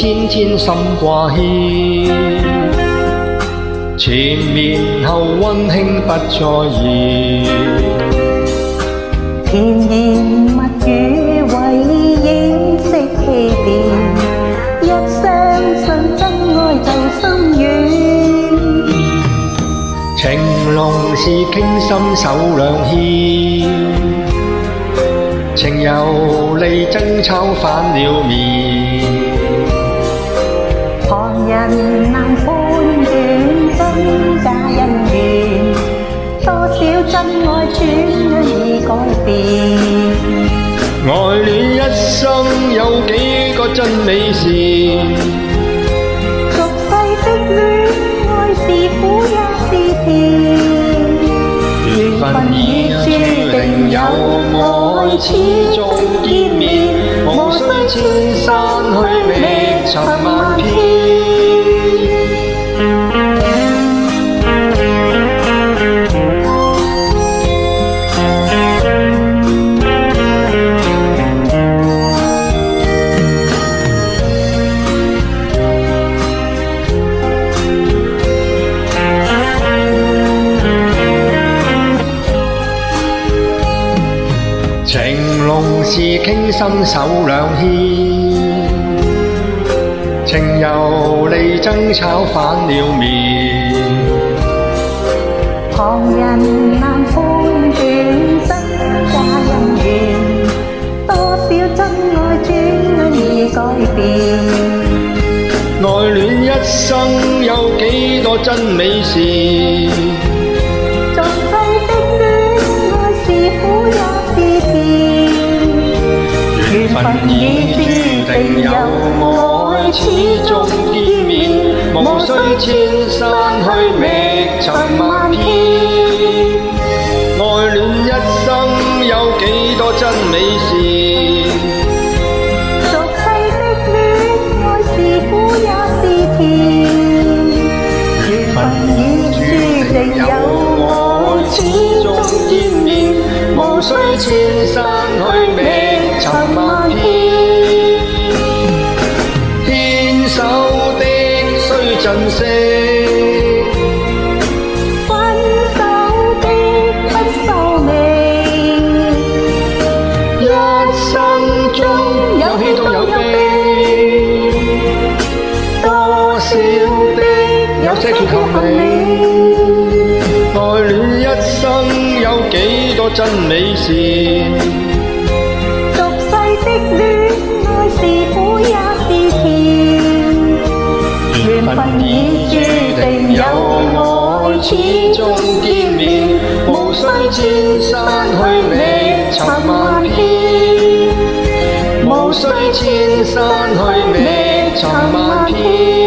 千千心掛牽，前面後溫馨不再疑。甜言蜜語為掩飾欺騙，一相信真愛就心軟。情濃是傾心手兩牽，情由利爭吵反了面。旁人難判斷真假恩怨，多少真愛轉眼已改變。愛戀一生有幾個真美事，俗世的戀愛是苦也是甜，緣分已注定有愛始終見面，無需千山去覓尋萬遍。情濃是傾心手兩牽，情由利爭吵反了面。旁人難判斷真假恩怨，多少真愛轉眼已改變。愛戀一生有幾多真美事，俗世的戀愛是苦也是甜，緣分已注定有愛始終見面，無需千山去覓尋萬遍。愛戀一生有幾多真美事，俗世的戀愛是苦也是甜，緣分已注定有愛始終見面，無需千山去覓尋萬遍。牽手的須珍惜，分手的不壽命，一生中有喜都有悲，多少的有些缺陷你。愛戀一生有幾多真美事，俗世的戀愛是苦也是甜，緣分已注定有愛始終見面，無需千山去覓尋萬遍，無需千山去覓尋萬遍。